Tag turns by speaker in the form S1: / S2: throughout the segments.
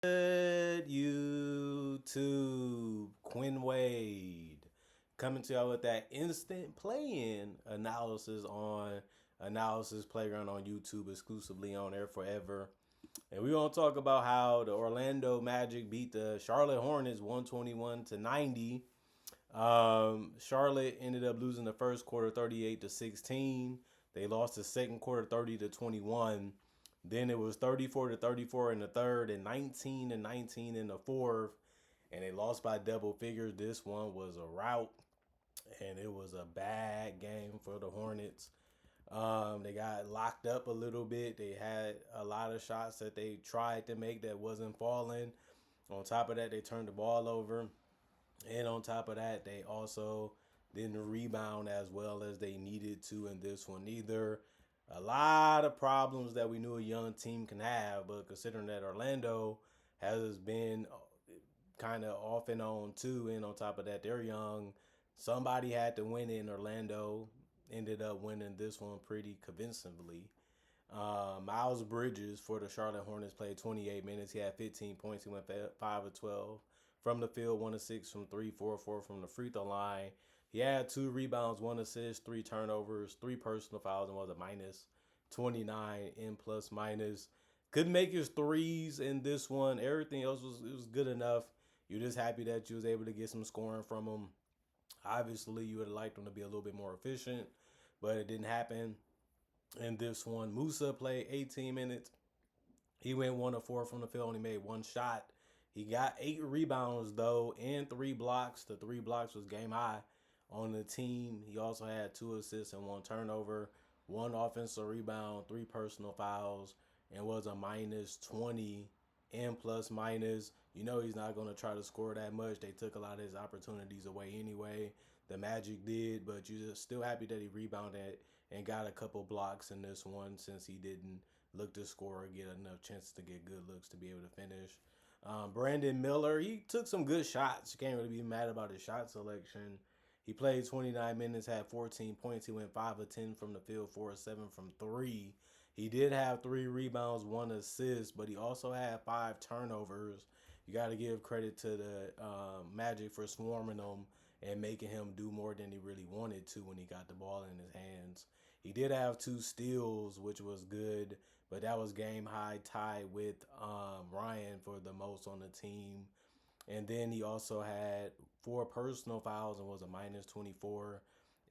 S1: Good YouTube, Quinn Wade coming to y'all with that instant play-in analysis on Analysis Playground on YouTube, exclusively on there forever. And we're gonna talk about how the Orlando Magic beat the Charlotte Hornets 121-90. Charlotte ended up losing the first quarter 38-16. They lost the second quarter 30-21. Then it was 34-34 in the third and 19-19 in the fourth. And they lost by double figures. This one was a rout, and it was a bad game for the Hornets. They got locked up a little bit. They had a lot of shots that they tried to make that wasn't falling. On top of that, they turned the ball over. And on top of that, they also didn't rebound as well as they needed to in this one either. A lot of problems that we knew a young team can have, but considering that Orlando has been kind of off and on too, and on top of that, they're young. Somebody had to win it, and Orlando ended up winning this one pretty convincingly. Miles Bridges for the Charlotte Hornets played 28 minutes. He had 15 points. He went 5 of 12 from the field, 1 of 6 from 3, 4 of 4 from the free throw line. He had 2 rebounds, 1 assist, 3 turnovers, 3 personal fouls, and was a minus 29 in plus minus. Couldn't make his threes in this one. Everything else was good enough. You're just happy that you was able to get some scoring from him. Obviously, you would have liked him to be a little bit more efficient, but it didn't happen in this one. Musa played 18 minutes. He went 1 of 4 from the field, only made 1 shot. He got 8 rebounds, though, and 3 blocks. The 3 blocks was game high on the team. He also had 2 assists and 1 turnover, 1 offensive rebound, 3 personal fouls, and was a minus 20 in plus minus. You know he's not going to try to score that much. They took a lot of his opportunities away anyway. The Magic did, but you're just still happy that he rebounded and got a couple blocks in this one since he didn't look to score or get enough chances to get good looks to be able to finish. Brandon Miller, he took some good shots. You can't really be mad about his shot selection. He played 29 minutes, had 14 points. He went 5 of 10 from the field, 4 of 7 from 3. He did have 3 rebounds, 1 assist, but he also had 5 turnovers. You got to give credit to the Magic for swarming him and making him do more than he really wanted to when he got the ball in his hands. He did have 2 steals, which was good, but that was game high tie with Ryan for the most on the team. And then he also had 4 personal fouls and was a minus 24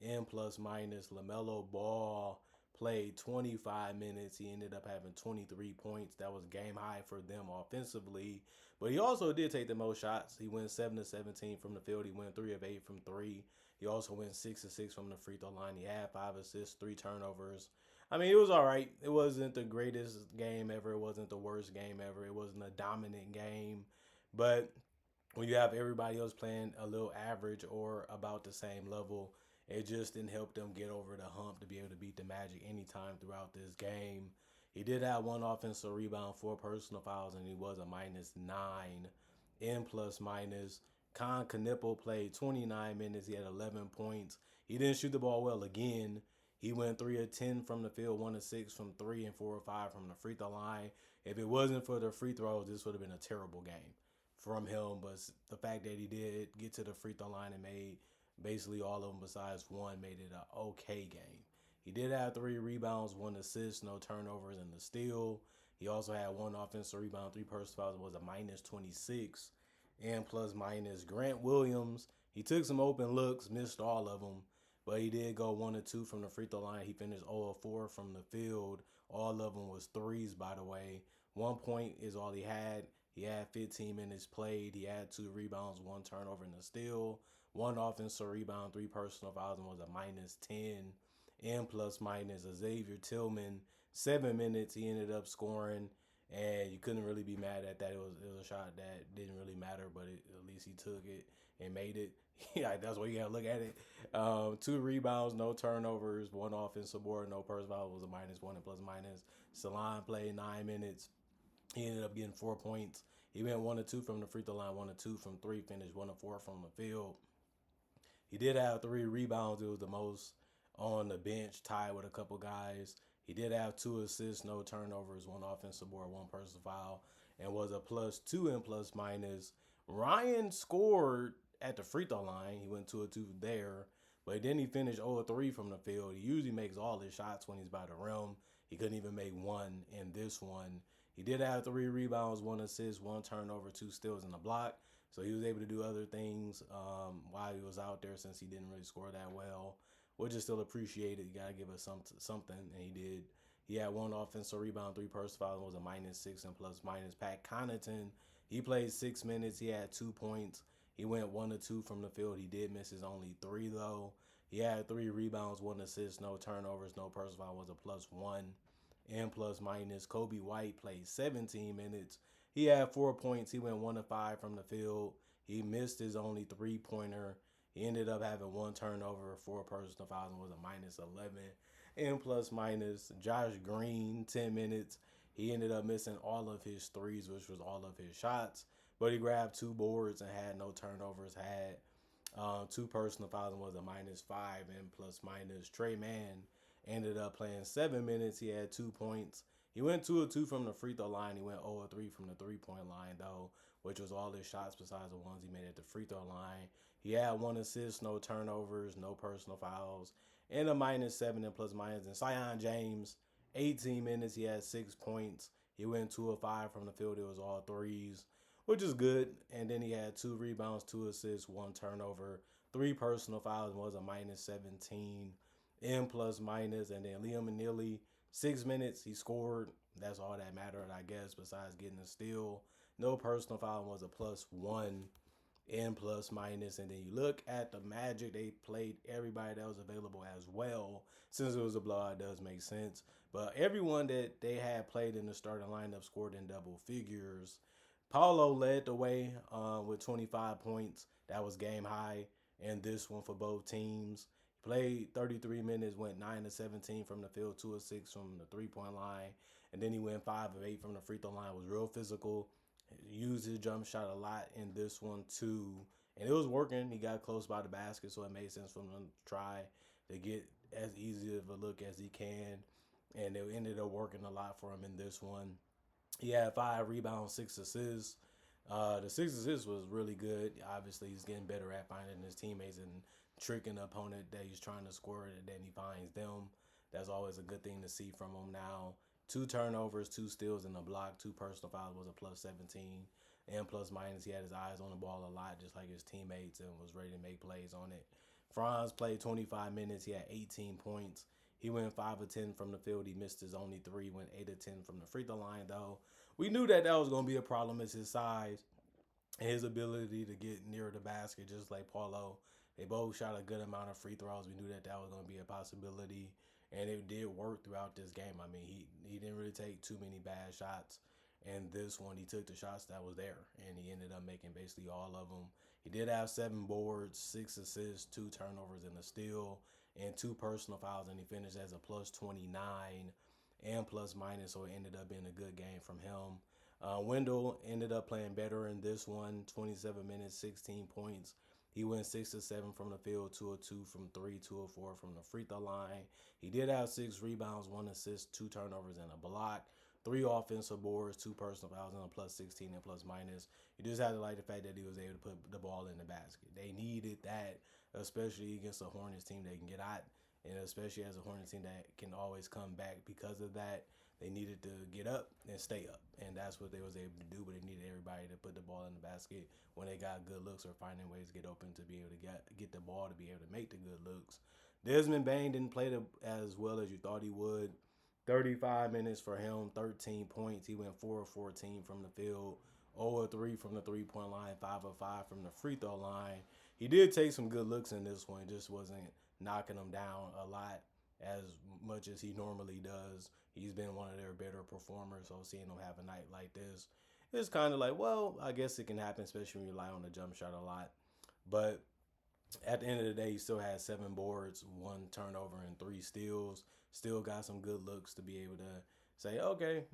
S1: in plus minus. LaMelo Ball played 25 minutes. He ended up having 23 points. That was game high for them offensively. But he also did take the most shots. He went 7 of 17 from the field. He went 3 of 8 from 3. He also went 6 of 6 from the free throw line. He had 5 assists, 3 turnovers. I mean, it was all right. It wasn't the greatest game ever. It wasn't the worst game ever. It wasn't a dominant game. But when you have everybody else playing a little average or about the same level, it just didn't help them get over the hump to be able to beat the Magic anytime throughout this game. He did have 1 offensive rebound, 4 personal fouls, and he was a minus 9 in plus minus. Con Knipple played 29 minutes. He had 11 points. He didn't shoot the ball well again. He went 3 of 10 from the field, 1 of 6 from 3, and 4 of 5 from the free throw line. If it wasn't for the free throws, this would have been a terrible game from him. But the fact that he did get to the free throw line and made basically all of them besides 1 made it an okay game. He did have 3 rebounds, 1 assist, no turnovers, and the steal. He also had 1 offensive rebound, 3 personal fouls, was a minus 26 and plus minus. Grant Williams, he took some open looks, missed all of them, but he did go 1 of 2 from the free throw line. He finished 0 of 4 from the field. All of them was threes, by the way. 1 point is all he had. He had 15 minutes played. He had 2 rebounds, 1 turnover, and a steal. 1 offensive rebound, 3 personal fouls, and was a minus 10 and plus minus. Xavier Tillman, 7 minutes. He ended up scoring, and you couldn't really be mad at that. It was a shot that didn't really matter, but at least he took it and made it. Yeah, that's what you got to look at it. 2 rebounds, no turnovers, 1 offensive board, no personal foul, was a minus 1 and plus minus. Salon played 9 minutes. He ended up getting 4 points. He went 1 of 2 from the free throw line, 1 of 2 from 3, finished 1 of 4 from the field. He did have 3 rebounds. It was the most on the bench, tied with a couple guys. He did have 2 assists, no turnovers, 1 offensive board, 1 personal foul. and was a +2 in plus minus. Ryan scored at the free throw line. He went 2 of 2 there. But then he finished 0 of 3 from the field. He usually makes all his shots when he's by the rim. He couldn't even make one in this one. He did have 3 rebounds, 1 assist, 1 turnover, 2 steals, and a block. So he was able to do other things while he was out there since he didn't really score that well, which is still appreciated. You got to give us something, and he did. He had 1 offensive rebound, 3 personal fouls, was a -6 and plus minus. Pat Connaughton, he played 6 minutes. He had 2 points. He went 1 of 2 from the field. He did miss his only 3, though. He had 3 rebounds, 1 assist, no turnovers, no personal foul, was a +1 and plus minus. Kobe White played 17 minutes. He had 4 points. He went 1 of 5 from the field. He missed his only 3-pointer. He ended up having 1 turnover, 4 personal fouls, and was a -11 and plus minus. Josh Green, 10 minutes. He ended up missing all of his threes, which was all of his shots. But he grabbed 2 boards and had no turnovers, had 2 personal fouls, and was a -5 and plus minus. Trey Mann ended up playing 7 minutes. He had 2 points. He went 2 of 2 from the free throw line. He went 0 of 3 from the 3-point line, though, which was all his shots besides the ones he made at the free throw line. He had 1 assist, no turnovers, no personal fouls, and a -7 and plus minus. And Zion James, 18 minutes. He had 6 points. He went 2 of 5 from the field. It was all threes, which is good. And then he had 2 rebounds, 2 assists, 1 turnover, 3 personal fouls, and was a -17 and plus minus. And then Liam Neely, 6 minutes. He scored. That's all that mattered, I guess, besides getting a steal. No personal foul, was a +1 and plus minus. And then you look at the Magic, they played everybody that was available as well. Since it was a blowout, it does make sense. But everyone that they had played in the starting lineup scored in double figures. Paulo led the way with 25 points. That was game high in this one for both teams. He played 33 minutes, went 9 of 17 from the field, 2 of 6 from the 3-point line. And then he went 5 of 8 from the free throw line. Was real physical. Used his jump shot a lot in this one too. And it was working. He got close by the basket, so it made sense for him to try to get as easy of a look as he can. And it ended up working a lot for him in this one. He had 5 rebounds, 6 assists. The 6 assists was really good. Obviously, he's getting better at finding his teammates and tricking the opponent that he's trying to score, and then he finds them. That's always a good thing to see from him now. 2 turnovers, 2 steals, and a block. 2 personal fouls, was a +17 and plus minus. He had his eyes on the ball a lot, just like his teammates, and was ready to make plays on it. Franz played 25 minutes. He had 18 points. He went 5 of 10 from the field. He missed his only 3. Went 8 of 10 from the free throw line, though. We knew that was going to be a problem. It's his size and his ability to get near the basket, just like Paulo. They both shot a good amount of free throws. We knew that was going to be a possibility, and it did work throughout this game. I mean, he didn't really take too many bad shots. And this one, he took the shots that was there, and he ended up making basically all of them. He did have 7 boards, 6 assists, 2 turnovers, and a steal, and 2 personal fouls, and he finished as a +29 and plus minus, so it ended up being a good game from him. Wendell ended up playing better in this one, 27 minutes, 16 points. He went 6 of 7 from the field, 2 of 2 from 3, 2 of 4 from the free throw line. He did have 6 rebounds, 1 assist, 2 turnovers, and a block. 3 offensive boards, 2 personal fouls, and a +16 and plus minus. You just had to like the fact that he was able to put the ball in the basket. They needed that, especially against a Hornets team that can get hot, and especially as a Hornets team that can always come back because of that. They needed to get up and stay up, and that's what they was able to do, but they needed everybody to put the ball in the basket when they got good looks or finding ways to get open to be able to get the ball to be able to make the good looks. Desmond Bane didn't play as well as you thought he would. 35 minutes for him, 13 points. He went 4 of 14 from the field, 0 of 3 from the 3-point line, 5 of 5 from the free throw line. He did take some good looks in this one, just wasn't knocking them down a lot as much as he normally does. He's been one of their better performers, so seeing him have a night like this, it's kind of like, well, I guess it can happen, especially when you rely on the jump shot a lot. But at the end of the day, he still had 7 boards, 1 turnover, and 3 steals. Still got some good looks to be able to say, okay,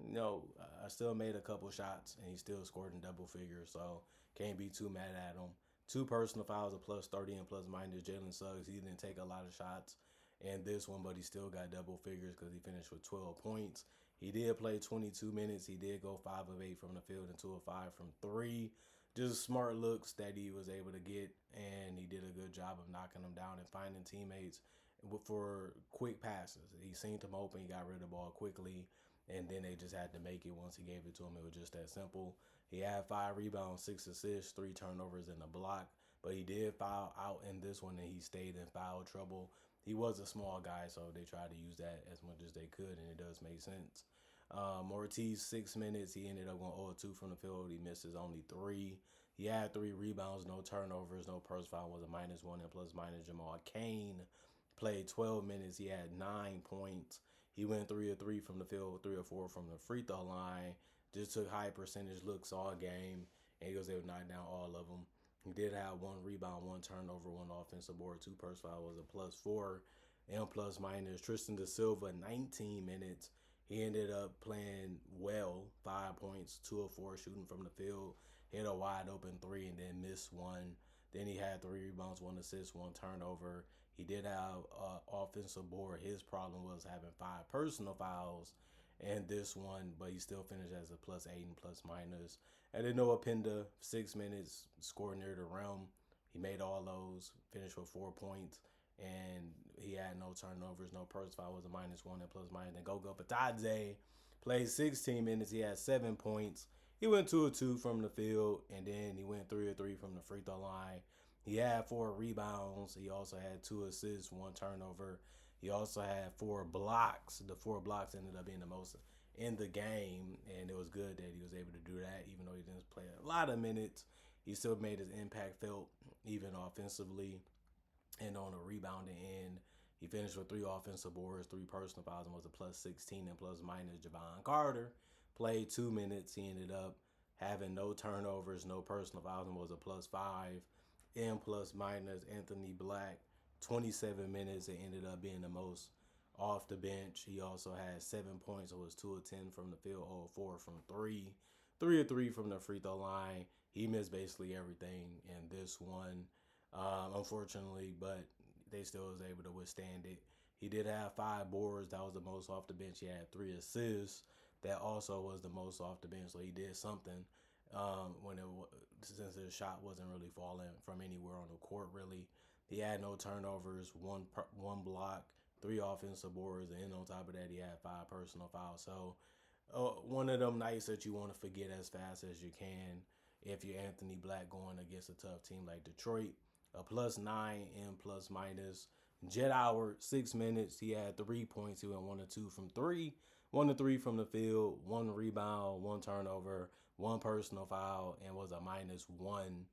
S1: I still made a couple shots, and he still scored in double figures, so can't be too mad at him. 2 personal fouls, a +30 and plus minus. Jalen Suggs, he didn't take a lot of shots in this one, but he still got double figures because he finished with 12 points. He did play 22 minutes. He did go 5 of 8 from the field and 2 of 5 from three. Just smart looks that he was able to get, and he did a good job of knocking them down and finding teammates for quick passes. He seen them open. He got rid of the ball quickly, and then they just had to make it once he gave it to him. It was just that simple. He had 5 rebounds, 6 assists, 3 turnovers, and a block. But he did foul out in this one, and he stayed in foul trouble. He was a small guy, so they tried to use that as much as they could, and it does make sense. Ortiz, 6 minutes. He ended up going 0-2 from the field. He misses only 3. He had 3 rebounds, no turnovers, no personal foul, was a -1 and plus minus. Jamal Cain played 12 minutes. He had 9 points. He went 3 of 3 from the field, 3 of 4 from the free throw line. Just took high percentage looks all game, and he was able to knock down all of them. He did have 1 rebound, 1 turnover, 1 offensive board, 2 personal foul, was a +4 and plus minus. Tristan Da Silva, 19 minutes. He ended up playing well, 5 points, 2 of 4 shooting from the field. Hit a wide open 3 and then missed 1. Then he had 3 rebounds, 1 assist, 1 turnover. He did have offensive board. His problem was having 5 personal fouls and this one, but he still finished as a +8 and plus minus. And then Noah Pinda, 6 minutes, scored near the rim. He made all those, finished with 4 points, and he had no turnovers, no personal foul, was a -1 and plus minus. Then Gogo Batadze played 16 minutes. He had 7 points. He went 2 of 2 from the field, and then he went 3 of 3 from the free throw line. He had 4 rebounds. He also had 2 assists, 1 turnover. He also had 4 blocks. The 4 blocks ended up being the most in the game, and it was good that he was able to do that. Even though he didn't play a lot of minutes, he still made his impact felt, even offensively and on the rebounding end. He finished with 3 offensive boards, 3 personal fouls, and was a +16 and plus minus. Javon Carter played 2 minutes. He ended up having no turnovers, no personal fouls, and was a +5 and plus minus. Anthony Black, 27 minutes. It ended up being the most off the bench. He also had 7 points. It was 2 of 10 from the field, 0 of 4 from 3. 3 of 3 from the free throw line. He missed basically everything in this one, unfortunately, but they still was able to withstand it. He did have 5 boards. That was the most off the bench. He had 3 assists. That also was the most off the bench. So he did something since his shot wasn't really falling from anywhere on the court, really. He had no turnovers, one block, 3 offensive boards, and on top of that, he had 5 personal fouls. So one of them nights that you want to forget as fast as you can if you're Anthony Black going against a tough team like Detroit. A +9 and plus minus. Jet Howard, 6 minutes. He had 3 points. He went 1 of 2 from 3. 1 of 3 from the field, 1 rebound, 1 turnover, 1 personal foul, and was a -1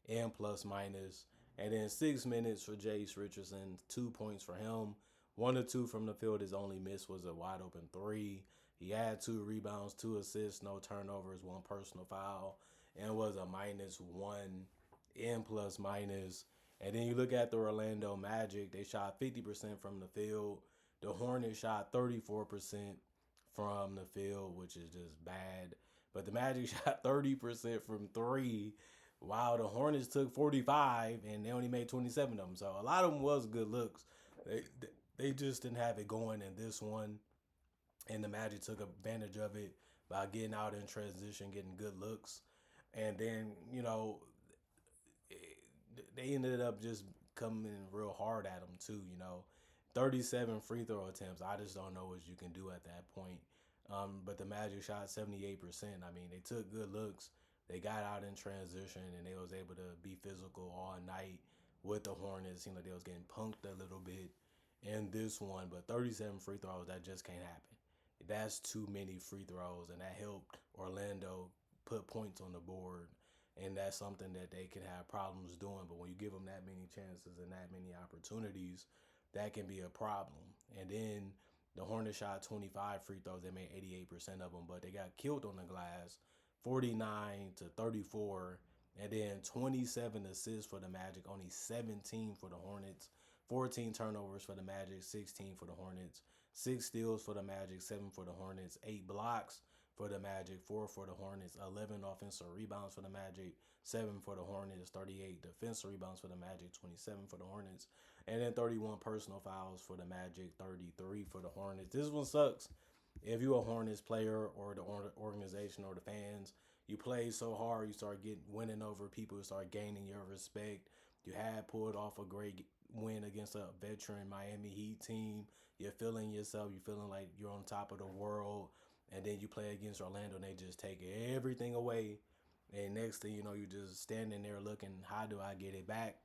S1: and plus minus. And then 6 minutes for Jace Richardson, 2 points for him. 1 of 2 from the field. His only miss was a wide open 3. He had 2 rebounds, 2 assists, no turnovers, 1 personal foul, and was a -1 and plus minus. And then you look at the Orlando Magic. They shot 50% from the field. The Hornets shot 34% from the field, which is just bad. But the Magic shot 30% from 3, while the Hornets took 45, and they only made 27 of them. So a lot of them was good looks. They just didn't have it going in this one, and the Magic took advantage of it by getting out in transition, getting good looks. And then, they ended up just coming real hard at them too, 37 free throw attempts. I just don't know what you can do at that point. But the Magic shot 78%. I mean, they took good looks. They got out in transition, and they was able to be physical all night with the Hornets. It seemed like they was getting punked a little bit in this one. But 37 free throws, that just can't happen. That's too many free throws, and that helped Orlando put points on the board. And that's something that they can have problems doing. But when you give them that many chances and that many opportunities, that can be a problem. And then the Hornets shot 25 free throws. They made 88% of them, but they got killed on the glass, 49-34. And then 27 assists for the Magic, only 17 for the Hornets. 14 turnovers for the Magic, 16 for the Hornets. 6 steals for the Magic, 7 for the Hornets. 8 blocks for the Magic, 4 for the Hornets. 11 offensive rebounds for the Magic, 7 for the Hornets. 38 defensive rebounds for the Magic, 27 for the Hornets. And then 31 personal fouls for the Magic, 33 for the Hornets. This one sucks. if you're a Hornets player or the organization or the fans, you play so hard, you start getting winning over people, you start gaining your respect. You had pulled off a great win against a veteran Miami Heat team. You're feeling yourself. You're feeling like you're on top of the world. And then you play against Orlando, and they just take everything away. And next thing you know, you're just standing there looking, how do I get it back?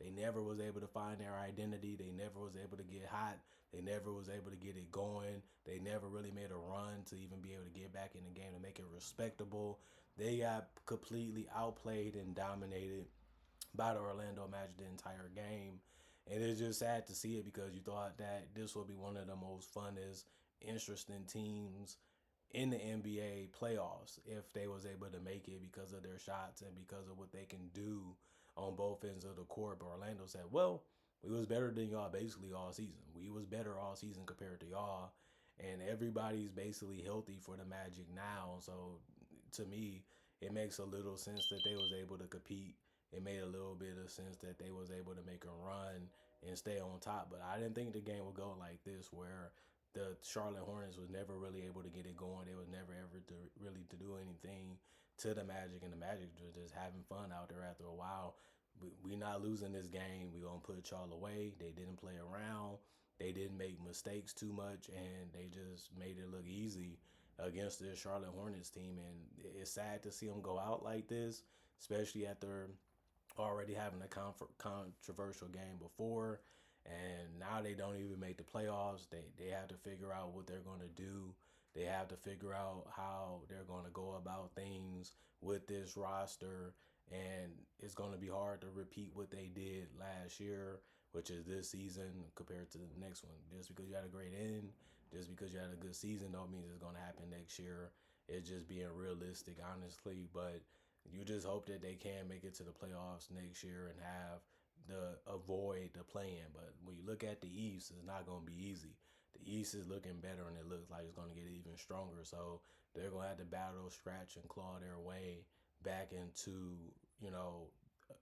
S1: They never was able to find their identity. They never was able to get hot. They never was able to get it going. They never really made a run to even be able to get back in the game to make it respectable. They got completely outplayed and dominated by the Orlando Magic the entire game. And it's just sad to see it because you thought that this would be one of the most funnest, interesting teams in the NBA playoffs if they was able to make it because of their shots and because of what they can do on both ends of the court. But Orlando said, well, we was better than y'all basically all season. We was better all season compared to y'all. And everybody's basically healthy for the Magic now. So to me, it makes a little sense that they was able to compete. It made a little bit of sense that they was able to make a run and stay on top. But I didn't think the game would go like this, where the Charlotte Hornets was never really able to get it going. They was never ever to do anything to the Magic, and the Magic was just having fun out there after a while. We not losing this game. We gonna put y'all away. They didn't play around. They didn't make mistakes too much, and they just made it look easy against the Charlotte Hornets team. And it's sad to see them go out like this, especially after already having a controversial game before, and now they don't even make the playoffs. They have to figure out what they're going to do. They have to figure out how they're going to go about things with this roster, and it's going to be hard to repeat what they did last year, which is this season compared to the next one. Just because you had a great end, just because you had a good season, don't mean it's going to happen next year. It's just being realistic, honestly. But you just hope that they can make it to the playoffs next year and have the avoid the play-in. But when you look at the East, it's not going to be easy. The East is looking better, and it looks like it's going to get even stronger. So they're going to have to battle, scratch, and claw their way back into,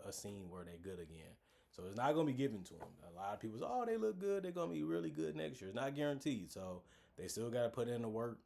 S1: a scene where they're good again. So it's not going to be given to them. A lot of people say, oh, they look good. They're going to be really good next year. It's not guaranteed. So they still got to put in the work.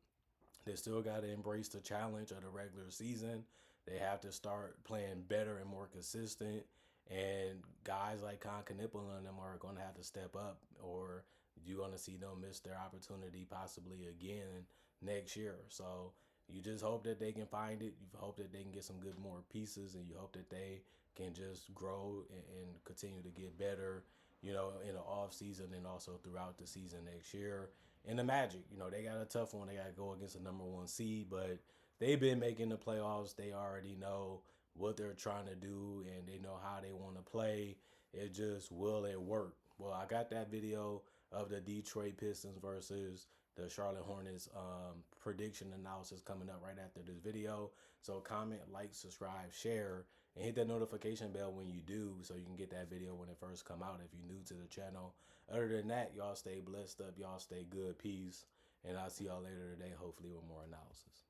S1: They still got to embrace the challenge of the regular season. They have to start playing better and more consistent. And guys like Con Knipple and them are going to have to step up, or you're going to see them miss their opportunity possibly again next year. So you just hope that they can find it. You hope that they can get some good more pieces, and you hope that they can just grow and continue to get better, in the off season and also throughout the season next year. And the Magic, they got a tough one. They got to go against the number one seed, but they've been making the playoffs. They already know what they're trying to do, and they know how they want to play. It just, will it work? Well, I got that video of the Detroit Pistons versus the Charlotte Hornets prediction analysis coming up right after this video. So comment, like, subscribe, share, and hit that notification bell when you do, so you can get that video when it first come out if you're new to the channel. Other than that, y'all stay blessed up. Y'all stay good. Peace. And I'll see y'all later today, hopefully with more analysis.